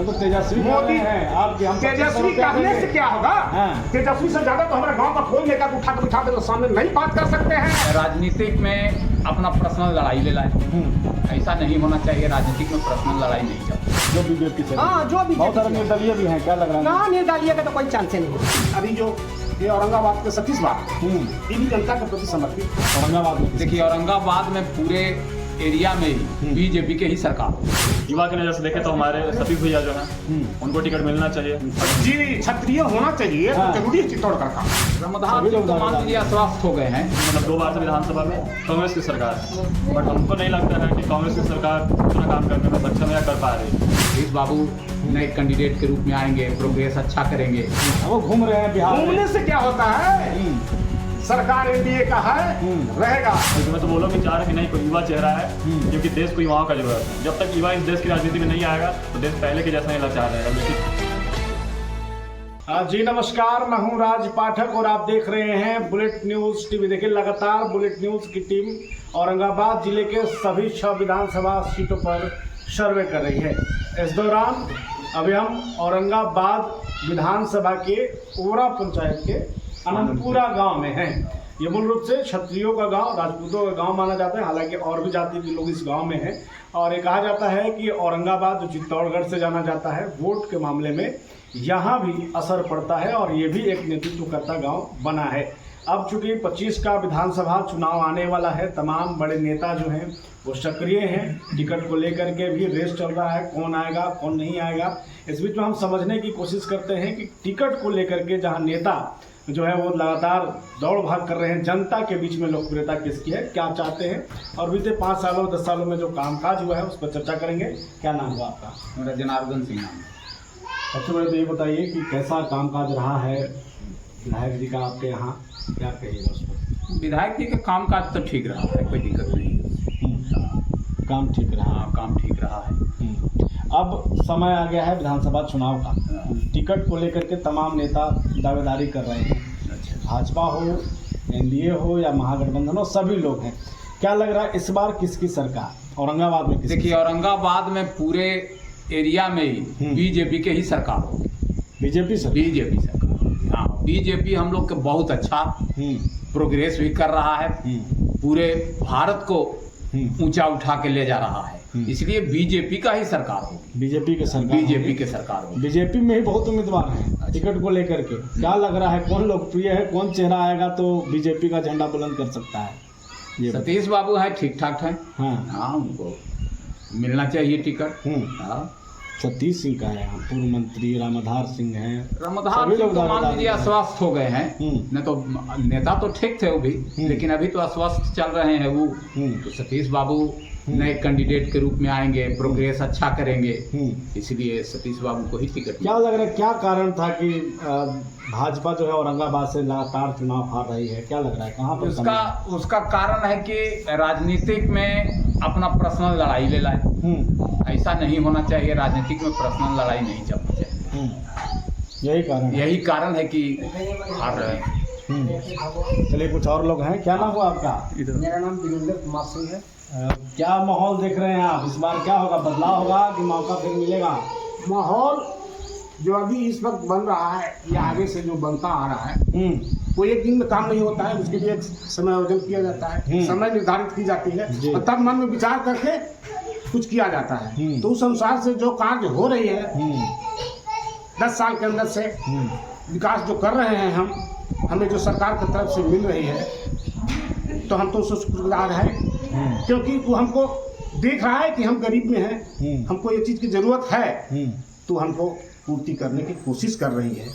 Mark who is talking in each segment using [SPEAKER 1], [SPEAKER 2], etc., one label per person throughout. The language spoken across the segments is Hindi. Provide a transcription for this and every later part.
[SPEAKER 1] तो तेजस्वी
[SPEAKER 2] मोदी
[SPEAKER 1] हैं आप, हम
[SPEAKER 2] तेजस्वी कहने से क्या होगा? तेजस्वी से ज्यादा तो हमारे गांव का कोई नेता को उठा के बिठा के तो सामने नहीं बात कर सकते हैं।
[SPEAKER 3] राजनीतिक में अपना पर्सनल लड़ाई ले लाए, ऐसा नहीं होना चाहिए। राजनीतिक में पर्सनल लड़ाई नहीं चलती।
[SPEAKER 1] जो बीजेपी से
[SPEAKER 2] हाँ, जो बीजेपी
[SPEAKER 1] बहुत सारे निर्दलीय भी हैं, क्या लग रहा है?
[SPEAKER 2] ना निर्दलीय का तो कोई चांस ही नहीं। अभी जो ये औरंगाबाद के सतीश बाबू ये भी जनता के प्रति समर्पित।
[SPEAKER 1] औरंगाबाद में
[SPEAKER 3] देखिए, औरंगाबाद में पूरे एरिया में ही बीजेपी के ही सरकार।
[SPEAKER 4] युवा की नजर से देखें तो हमारे सतीश भैया जो है उनको टिकट मिलना चाहिए।
[SPEAKER 2] जी, क्षत्रिय होना चाहिए तो जरूरी है चित्तौड़गढ़ का।
[SPEAKER 3] रमदान सिंह तो मान लीजिए अस्वस्थ हो गए हैं।
[SPEAKER 4] मतलब 2 बार से विधानसभा में कांग्रेस की सरकार है, बट हमको नहीं लगता है कि कांग्रेस की सरकार अपना काम करने में सक्षम या कर पा रही है।
[SPEAKER 3] सतीश बाबू नए कैंडिडेट के रूप में आएंगे, प्रोग्रेस अच्छा करेंगे।
[SPEAKER 1] वो घूम रहे हैं बिहार में।
[SPEAKER 2] घूमने से क्या होता है? सरकार एनडीए का है, रहेगा।
[SPEAKER 4] तो मैं तो बोलो कि चाह रहा कि नहीं, कोई युवा चेहरा है, क्योंकि देश को युवाओं का जरूरत है। जब तक युवा इस देश की राजनीति में नहीं आएगा तो देश पहले के जैसा नहीं चाह रहेगा।
[SPEAKER 1] जी नमस्कार, मैं हूं राज पाठक और आप देख रहे हैं बुलेट न्यूज टीवी। देखिए, लगातार बुलेट न्यूज की टीम औरंगाबाद जिले के सभी 6 विधानसभा सीटों पर सर्वे कर रही है। इस दौरान अभी हम औरंगाबाद विधानसभा के ओरा पंचायत के अनंतपुरा गांव में हैं। ये मूल रूप से क्षत्रियों का गांव, राजपूतों का गांव माना जाता है। हालांकि और भी जाति के लोग इस गांव में हैं और ये कहा जाता है कि औरंगाबाद जो चित्तौड़गढ़ से जाना जाता है, वोट के मामले में यहाँ भी असर पड़ता है और ये भी एक नेतृत्वकर्ता गांव बना है। अब चूंकि 25 का विधानसभा चुनाव आने वाला है, तमाम बड़े नेता जो हैं वो सक्रिय हैं। टिकट को लेकर के भी रेस चल रहा है, कौन आएगा कौन नहीं आएगा। इस बीच में हम समझने की कोशिश करते हैं कि टिकट को लेकर के जहाँ नेता जो है वो लगातार दौड़ भाग कर रहे हैं, जनता के बीच में लोकप्रियता किसकी है, क्या चाहते हैं और बीते 5 सालों 10 सालों में जो कामकाज हुआ है उस पर चर्चा करेंगे। क्या नाम हुआ आपका?
[SPEAKER 3] मेरा जनार्दन सिंह नाम।
[SPEAKER 1] सबसे पहले तो ये बताइए कि कैसा कामकाज रहा है विधायक जी का आपके यहाँ, क्या कहिएगा उस पर?
[SPEAKER 3] विधायक जी का कामकाज तो ठीक रहा है, कोई दिक्कत नहीं।
[SPEAKER 1] काम ठीक रहा?
[SPEAKER 3] हाँ, काम ठीक रहा है।
[SPEAKER 1] अब समय आ गया है विधानसभा चुनाव का। टिकट को लेकर के तमाम नेता दावेदारी कर रहे हैं। भाजपा हो, एनडीए हो या महागठबंधन हो, सभी लोग हैं। क्या लग रहा है इस बार किसकी सरकार औरंगाबाद में?
[SPEAKER 3] देखिए, औरंगाबाद में पूरे एरिया में ही बीजेपी के ही सरकार होगी।
[SPEAKER 1] बीजेपी
[SPEAKER 3] सरकार, हाँ, बीजेपी हम लोग के बहुत अच्छा प्रोग्रेस भी कर रहा है, पूरे भारत को ऊंचा उठा के ले जा रहा है। इसलिए बीजेपी का ही सरकार होगी।
[SPEAKER 1] बीजेपी के सरकार होगी। बीजेपी में ही बहुत उम्मीदवार हैं टिकट को लेकर के। क्या लग रहा है कौन लोकप्रिय है, कौन चेहरा आएगा तो बीजेपी का झंडा बुलंद कर सकता है?
[SPEAKER 3] सतीश बाबू है, ठीक ठाक है।
[SPEAKER 1] हाँ,
[SPEAKER 3] उनको मिलना चाहिए टिकट।
[SPEAKER 1] सतीश सिंह का है, पूर्व मंत्री रामधार सिंह हैं।
[SPEAKER 3] रामधार सिंह तो मान लीजिए अस्वस्थ हो गए हैं। न तो नेता तो ठीक थे वो भी, लेकिन अभी तो अस्वस्थ चल रहे हैं वो। तो सतीश बाबू नए कैंडिडेट के रूप में आएंगे, प्रोग्रेस अच्छा करेंगे, इसलिए सतीश बाबू को ही टिकट।
[SPEAKER 1] क्या लग रहा है, क्या कारण था कि भाजपा जो है औरंगाबाद से लगातार चुनाव हार रही है? क्या लग रहा है, कहाँ पर?
[SPEAKER 3] उसका कारण है कि राजनीतिक में अपना पर्सनल लड़ाई ले लाए। ऐसा नहीं होना चाहिए। राजनीतिक में पर्सनल लड़ाई नहीं चलनी चाहिए। यही कारण है कि हार रहे हैं।
[SPEAKER 1] चलिए, कुछ और लोग हैं। क्या नाम हुआ आपका?
[SPEAKER 2] मेरा नाम वीरेंद्र कुमार सिंह है।
[SPEAKER 1] क्या माहौल देख रहे हैं आप? इस बार क्या होगा, बदलाव होगा कि मौका फिर मिलेगा?
[SPEAKER 2] माहौल जो अभी इस वक्त बन रहा है या आगे से जो बनता आ रहा है वो एक दिन में काम नहीं होता है। उसके लिए एक समय आयोजन किया जाता है, समय निर्धारित की जाती है और तब मन में विचार करके कुछ किया जाता है। तो उस अनुसार से जो कार्य हो रही है 10 साल के अंदर से विकास जो कर रहे हैं हमें जो सरकार की तरफ से मिल रही है, तो हम तो उससे शुक्रगुजार हैं। क्योंकि वो हमको देख रहा है कि हम गरीब में हैं, हमको ये चीज़ की ज़रूरत है, तो हमको पूर्ति करने की कोशिश कर रही है।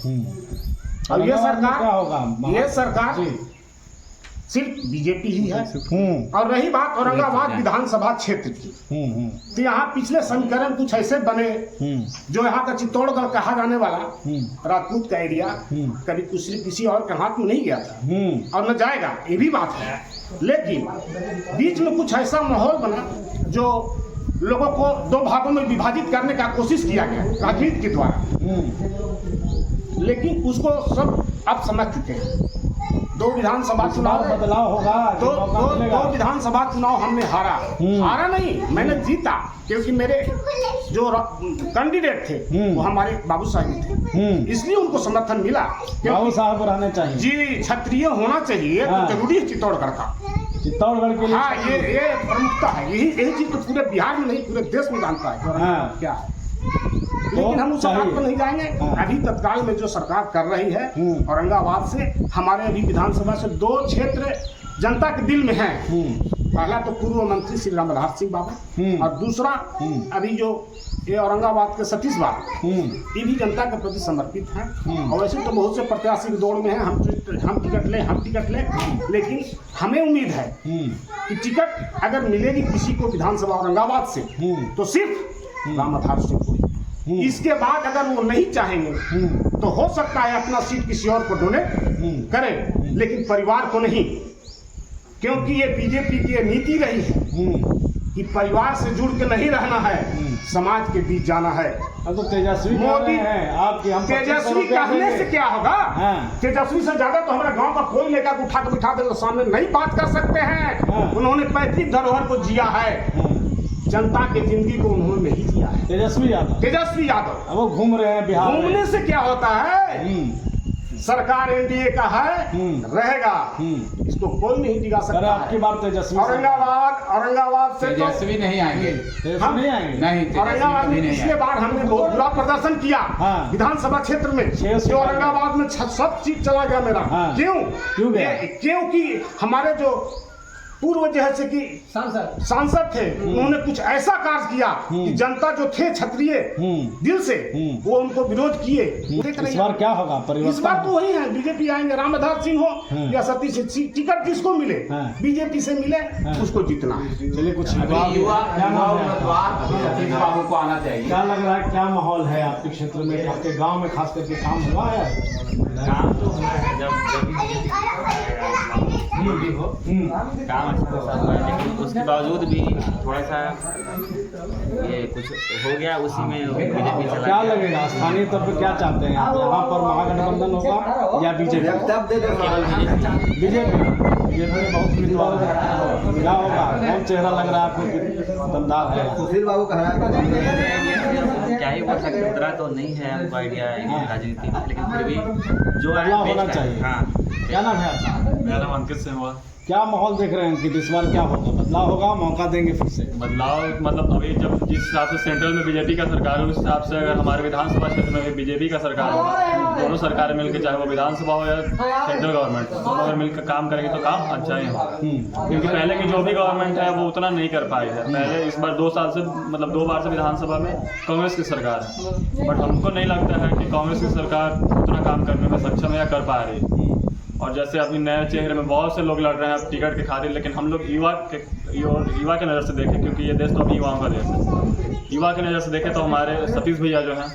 [SPEAKER 2] और ये सरकार सिर्फ बीजेपी ही है। और रही बात औरंगाबाद विधानसभा क्षेत्र की, तो यहाँ पिछले समीकरण कुछ ऐसे बने जो यहाँ का चित्तौड़गढ़ कहा जाने वाला राजपूत का एरिया कभी किसी और के हाथ में नहीं गया था और न जाएगा, ये भी बात है। लेकिन बीच में कुछ ऐसा माहौल बना जो लोगों को 2 भागों में विभाजित करने का कोशिश किया गया राजनीति के द्वारा, लेकिन उसको सब अब समझ चुके हैं। 2 विधानसभा चुनाव
[SPEAKER 1] बदलाव होगा,
[SPEAKER 2] दो
[SPEAKER 1] मौका
[SPEAKER 2] दो
[SPEAKER 1] मिलेगा।
[SPEAKER 2] दो विधानसभा चुनाव हमने हारा। हारा नहीं, मैंने जीता, क्योंकि मेरे जो कैंडिडेट थे वो हमारे बाबू साहब थे, इसलिए उनको समर्थन मिला।
[SPEAKER 1] बाबू साहब रहने चाहिए
[SPEAKER 2] जी, क्षत्रिय होना चाहिए
[SPEAKER 1] हाँ।
[SPEAKER 2] तो जरूरी है चित्तौड़गढ़ का।
[SPEAKER 1] चित्तौड़गढ़ के लिए।
[SPEAKER 2] हाँ, ये प्रमुखता है, यही चीज तो पूरे बिहार में नहीं पूरे देश में जानता है कि
[SPEAKER 1] हाँ।
[SPEAKER 2] क्या है। लेकिन हम उस बात पर नहीं जाएंगे।
[SPEAKER 1] हाँ।
[SPEAKER 2] अभी तत्काल में जो सरकार कर रही है औरंगाबाद से, हमारे अभी विधानसभा से 2 क्षेत्र जनता के दिल में हैं। पहला तो पूर्व मंत्री श्री रामधार सिंह बाबू, और दूसरा अभी जो ये औरंगाबाद के सतीश बाबू, ये भी जनता के प्रति समर्पित हैं। और वैसे तो बहुत से प्रत्याशी की दौड़ में हैं, हम टिकट लें, लेकिन हमें उम्मीद है कि टिकट अगर मिलेगी किसी को विधानसभा औरंगाबाद से तो सिर्फ रामधार सिंह को। इसके बाद अगर वो नहीं चाहेंगे तो हो सकता है अपना सीट किसी और को डोनेट करें, लेकिन परिवार को नहीं, क्योंकि ये बीजेपी की नीति रही है कि परिवार से जुड़ के नहीं रहना है, समाज के बीच जाना है।
[SPEAKER 1] अब तो तेजस्वी
[SPEAKER 2] मोदी
[SPEAKER 1] है आपके, हम
[SPEAKER 2] तेजस्वी कहने से क्या होगा?
[SPEAKER 1] हाँ।
[SPEAKER 2] तेजस्वी से ज्यादा तो हमारे गांव का कोई लेकर उठा के बिठा दे सामने नहीं बात कर सकते हैं।
[SPEAKER 1] हाँ।
[SPEAKER 2] उन्होंने पैतृक धरोहर को जिया है, जनता की जिंदगी को उन्होंने नहीं जिया है।
[SPEAKER 1] तेजस्वी यादव
[SPEAKER 2] अब
[SPEAKER 1] वो घूम रहे हैं बिहार में।
[SPEAKER 2] घूमने से क्या होता है? सरकार एनडीए का है, रहेगा, इसको कोई नहीं टिका सकता।
[SPEAKER 1] आपकी बात तेजस्वी
[SPEAKER 2] औरंगाबाद से तो
[SPEAKER 3] तेजस्वी नहीं आएंगे,
[SPEAKER 2] हम
[SPEAKER 1] नहीं आएंगे।
[SPEAKER 3] नहीं,
[SPEAKER 2] औरंगाबाद में पिछले बार हमने बहुत बुरा प्रदर्शन किया
[SPEAKER 1] हाँ।
[SPEAKER 2] विधानसभा क्षेत्र में, जो औरंगाबाद में सब चीज चला गया मेरा।
[SPEAKER 1] हाँ। क्यों गया?
[SPEAKER 2] क्योंकि हमारे जो पूर्व जैसे कि सांसद थे, उन्होंने कुछ ऐसा कार्य किया कि जनता जो थे क्षत्रिय दिल से, वो उनको विरोध किए।
[SPEAKER 1] इस बार क्या होगा परिवर्तन?
[SPEAKER 2] इस बार तो वही है, बीजेपी आएंगे, रामधार सिंह हो या सतीश, टिकट जिसको मिले, बीजेपी से मिले, उसको जीतना है।
[SPEAKER 1] चलिए कुछ
[SPEAKER 3] युवा सतीश बाबू को आना चाहिए।
[SPEAKER 1] क्या लग रहा है, क्या माहौल है आपके क्षेत्र में, आपके गांव में खास करके काम हुआ है?
[SPEAKER 5] काम तो हुआ है, जब काम अच्छा हुआ है, लेकिन उसके बावजूद भी थोड़ा सा ये कुछ हो गया, उसी में बीजेपी चला
[SPEAKER 1] क्या
[SPEAKER 5] गया।
[SPEAKER 1] लगेगा स्थानीय तौर पे क्या चाहते हैं आप? यहाँ पर महागठबंधन होगा या बीजेपी? बीजेपी में बहुत उम्मीदवार क्या होगा? कौन चेहरा लग रहा है आपको दमदार है?
[SPEAKER 6] सुशील बाबू कह रहा
[SPEAKER 5] क्या ही बोल सकते, उतना तो नहीं है हमको आइडिया राजनीति में, लेकिन फिर भी जो
[SPEAKER 1] बदलाव होना
[SPEAKER 5] बेस्ट है।
[SPEAKER 1] चाहिए।
[SPEAKER 5] हाँ,
[SPEAKER 1] क्या नाम है आपका?
[SPEAKER 4] मेरा नाम अंकित सिंह हुआ।
[SPEAKER 1] क्या माहौल देख रहे हैं कि इस बार क्या होगा? बदलाव होगा, मौका देंगे फिर से?
[SPEAKER 4] बदलाव मतलब अभी जब जिस हिसाब से सेंट्रल में बीजेपी का सरकार है, उस हिसाब से अगर हमारे विधानसभा क्षेत्र में भी बीजेपी का सरकार होगा, दोनों सरकारें मिलकर, चाहे वो विधानसभा हो या सेंट्रल गवर्नमेंट, दोनों अगर मिलकर काम करेंगे तो काम अच्छा ही होगा। क्योंकि पहले की जो भी गवर्नमेंट है वो उतना नहीं कर पाई है। पहले इस बार 2 साल से मतलब 2 बार से विधानसभा में कांग्रेस की सरकार है, बट हमको नहीं लगता है कि कांग्रेस की सरकार उतना काम करने में सक्षम है या कर पा रही है। और जैसे अभी नए चेहरे में बहुत से लोग लड़ रहे हैं टिकट के खातिर, लेकिन हम लोग युवा के नज़र से देखें, क्योंकि ये देश तो अभी युवाओं का देश है। युवा के नज़र से देखें तो हमारे सतीश भैया जो हैं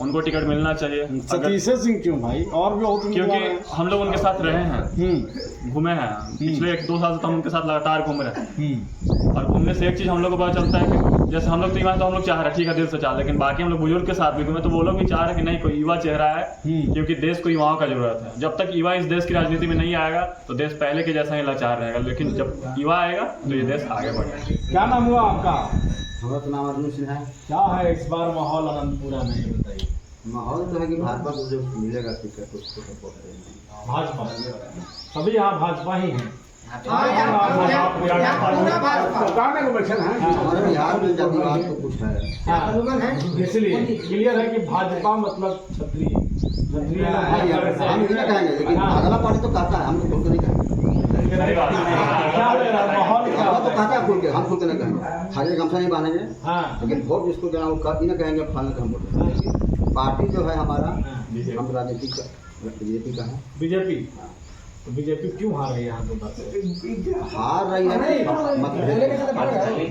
[SPEAKER 4] उनको टिकट मिलना चाहिए।
[SPEAKER 1] सतीश सिंह क्यों भाई? और भी बहुत
[SPEAKER 4] क्योंकि हम लोग उनके साथ रहे हैं, घूमे हैं, पिछले 1-2 साल से तो हम उनके साथ लगातार घूम रहे हैं। और घूमने से एक चीज़ हम लोग को पता चलता है कि जैसे हम लोग तो युवा तो हम लोग चाह रहे हैं ठीक है दिल से चाह, लेकिन बाकी हम लोग बुजुर्ग के साथ भी घूमे तो वो लोग भी चाह रहे हैं कि नहीं कोई युवा चेहरा है, क्योंकि देश को युवाओं का जरूरत है। जब तक युवा इस देश की राजनीति में नहीं आएगा तो देश पहले के जैसा ही लाचार रहेगा, लेकिन जब युवा आएगा तो ये देश आगे बढ़ेगा।
[SPEAKER 1] क्या नाम हुआ आपका?
[SPEAKER 6] हमारा तो नाम अर्जुन सिंह है।
[SPEAKER 1] क्या है इस बार माहौल अनंतपुरा में, ये बताइए।
[SPEAKER 6] माहौल तो है कि भाजपा को जो मिलेगा टिकट उसको सपोर्ट करेंगे।
[SPEAKER 1] भाजपा, सभी यहाँ भाजपा ही हैं।
[SPEAKER 2] सरकार में बैठे हैं।
[SPEAKER 6] हमारे बिहार में जातिवाद तो कुछ है।
[SPEAKER 1] इसलिए क्लियर है कि भाजपा मतलब क्षत्रिय
[SPEAKER 6] हम नहीं कहेंगे, लेकिन अगला पार्टी तो कहता है, हम तो खुल के नहीं कहेंगे।
[SPEAKER 1] क्या लग रहा है माहौल क्या?
[SPEAKER 6] तो कहता है खुल के, हम खुल के नहीं कहेंगे, खाली गमछा नहीं बांधेंगे,
[SPEAKER 1] हाँ
[SPEAKER 6] लेकिन वोट जिसको देना वो कभी ना कहेंगे फलाने का हम वोट देंगे। पार्टी जो है हमारा, हम राजनीति का बीजेपी का है।
[SPEAKER 1] बीजेपी, तो बीजेपी क्यों हार रही है यहाँ तो बस?
[SPEAKER 6] हार रही है मतभेद,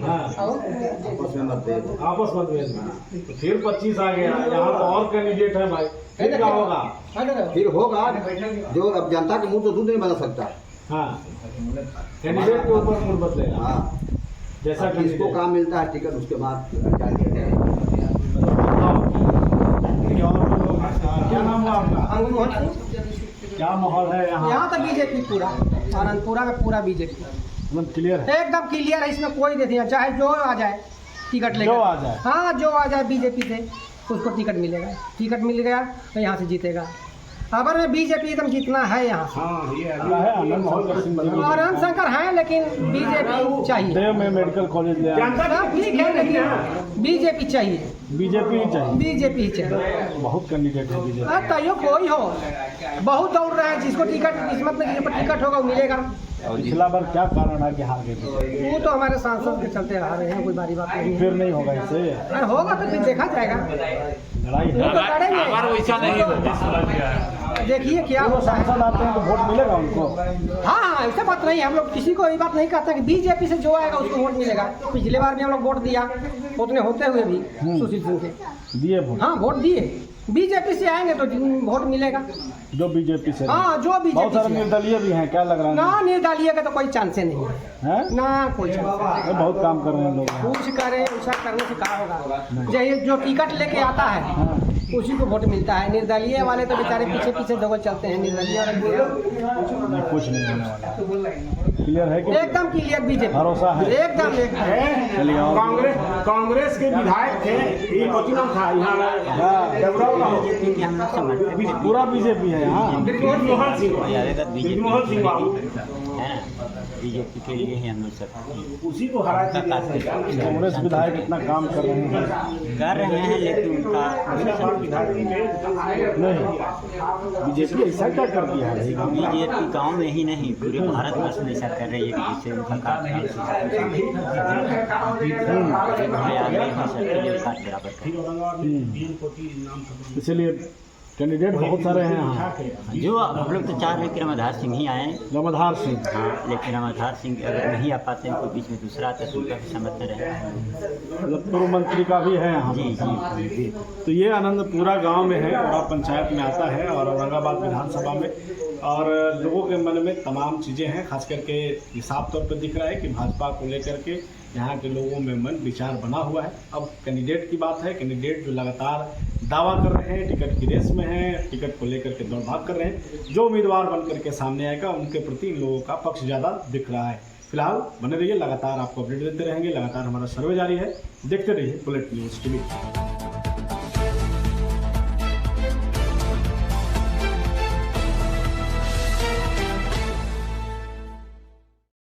[SPEAKER 1] हाँ,
[SPEAKER 6] आपस में मतभेद।
[SPEAKER 1] आपस मतभेद में। तो फिर 25 आ गया, यहाँ तो और कैंडिडेट है भाई, फिर क्या होगा?
[SPEAKER 6] फिर होगा जो अब जनता के मुंह तो दूध नहीं बदल सकता।
[SPEAKER 1] हाँ, कैंडिडेट के ऊपर मूड बदलेगा।
[SPEAKER 6] हाँ,
[SPEAKER 1] जैसा
[SPEAKER 6] किसको काम मिलता है टिकट उसके बाद
[SPEAKER 1] क्या नाम हुआ आपका? क्या माहौल है यहाँ?
[SPEAKER 7] यहाँ तो बीजेपी पूरा, आनंदपुरा में पूरा बीजेपी
[SPEAKER 1] एकदम क्लियर है।
[SPEAKER 7] एकदम क्लियर है, इसमें कोई नहीं है, चाहे जो आ जाए टिकट लेकर,
[SPEAKER 1] जो आ जाए।
[SPEAKER 7] हाँ जो आ जाए बीजेपी से उसको टिकट मिलेगा, टिकट मिल गया तो यहाँ से जीतेगा। खबर में बीजेपी एकदम जीतना है यहाँ से।
[SPEAKER 2] हाँ ये
[SPEAKER 1] क्या है आनंद शंकर सिंह बदल
[SPEAKER 7] और आनंद शंकर है लेकिन बीजेपी चाहिए।
[SPEAKER 1] देव में मेडिकल कॉलेज ले आए।
[SPEAKER 7] सब ठीक है लेकिन बीजेपी चाहिए,
[SPEAKER 1] बीजेपी ही चाहिए।
[SPEAKER 7] बीजेपी ही चाहिए।
[SPEAKER 1] बहुत कैंडिडेट है बीजेपी।
[SPEAKER 7] तैयो कोई हो, बहुत दौड़ रहे हैं, जिसको टिकट किस्मत में जिसको टिकट होगा वो मिलेगा।
[SPEAKER 1] पिछला बार क्या कारण है कि हार गए?
[SPEAKER 7] वो तो हमारे सांसद के चलते आ रहे हैं, कोई बड़ी बात नहीं है।
[SPEAKER 1] फिर नहीं होगा इससे,
[SPEAKER 7] अरे होगा तो फिर देखा जाएगा,
[SPEAKER 1] लड़ाई
[SPEAKER 7] वो
[SPEAKER 1] है।
[SPEAKER 7] तो लड़ेंगे।
[SPEAKER 3] अगर वैसा नहीं होगा,
[SPEAKER 7] देखिए क्या
[SPEAKER 1] वो
[SPEAKER 7] होता है।
[SPEAKER 1] सांसद आते हैं तो वोट मिलेगा उनको।
[SPEAKER 7] हाँ ऐसा बात नहीं है, हम लोग किसी को ये बात नहीं कहते कि बीजेपी से जो आएगा उसको वोट मिलेगा। पिछले बार भी हम लोग वोट दिया, उतने होते हुए भी सुशील सिंह के
[SPEAKER 1] दिए वोट।
[SPEAKER 7] हाँ वोट दिए। बीजेपी से आएंगे तो वोट मिलेगा।
[SPEAKER 1] जो बीजेपी से,
[SPEAKER 7] हाँ जो
[SPEAKER 1] बहुत
[SPEAKER 7] बीजेपी
[SPEAKER 1] सारे
[SPEAKER 7] से।
[SPEAKER 1] निर्दलीय भी हैं, क्या लग रहा है?
[SPEAKER 7] ना निर्दलीय का तो कोई चांस नहीं है,
[SPEAKER 1] हैं?
[SPEAKER 7] ना कोई चांस।
[SPEAKER 1] ये बहुत काम कर रहे हैं लोग यहाँ।
[SPEAKER 7] कुछ करे ऐसा करने से क्या होगा? जो टिकट लेके आता है
[SPEAKER 1] हाँ।
[SPEAKER 7] उसी को वोट मिलता है। निर्दलीय वाले तो बेचारे पीछे पीछे दौड़ चलते हैं। निर्दलीय वाले
[SPEAKER 1] नहीं, कुछ नहीं होने वाला। क्लियर है कि
[SPEAKER 7] एकदम क्लियर बीजेपी,
[SPEAKER 1] भरोसा है?
[SPEAKER 7] एकदम एकदम।
[SPEAKER 1] चलिए और
[SPEAKER 2] कांग्रेस के विधायक थे, ये कौन नाम था यहाँ देवराव का?
[SPEAKER 5] बीजेपी के हम लोग समर्थन भी
[SPEAKER 1] पूरा बीजेपी है यहाँ।
[SPEAKER 2] जगमोहन सिंह
[SPEAKER 5] ज्यादातर बीजेपी
[SPEAKER 2] जगमोहन सिंह बाबू
[SPEAKER 5] है ना, बीजेपी के लिए ही हम लोग सब
[SPEAKER 2] उसी को हरा के
[SPEAKER 1] कांग्रेस विधायक इतना काम कर रहे हैं।
[SPEAKER 5] कर रहे हैं, लेकिन उनका
[SPEAKER 1] नहीं, बीजेपी ऐसा क्या कर दिया है?
[SPEAKER 5] बीजेपी गांव में ही नहीं पूरे भारत वर्ष में ऐसा कर रही है कि जिससे उनका कार्यकाल
[SPEAKER 1] इसलिए कैंडिडेट बहुत सारे हैं यहाँ।
[SPEAKER 5] जो हम लोग तो चाह रहे हैं कि रमाधार सिंह ही आए।
[SPEAKER 1] रमाधार सिंह,
[SPEAKER 5] हाँ, लेकिन रमाधार सिंह अगर नहीं आ पाते हैं तो बीच में दूसरा आता है तो उनका भी समर्थन रहेगा।
[SPEAKER 1] मतलब पूर्व मंत्री का भी है यहाँ।
[SPEAKER 5] जी जी जी।
[SPEAKER 1] तो ये आनंदपुरा गांव में है और पंचायत में आता है और औरंगाबाद विधानसभा में, और लोगों के मन में तमाम चीज़ें हैं। खास करके साफ तौर पर दिख रहा है कि भाजपा को लेकर के यहाँ के लोगों में मन विचार बना हुआ है। अब कैंडिडेट की बात है, कैंडिडेट जो लगातार दावा कर रहे हैं, टिकट की रेस में हैं, टिकट को लेकर के दौड़ भाग कर रहे हैं। जो उम्मीदवार बन करके सामने आएगा उनके प्रति इन लोगों का पक्ष ज़्यादा दिख रहा है। फिलहाल बने रहिए, लगातार आपको अपडेट देते रहेंगे। लगातार हमारा सर्वे जारी है, देखते रहिए बुलेट न्यूज़ टीवी।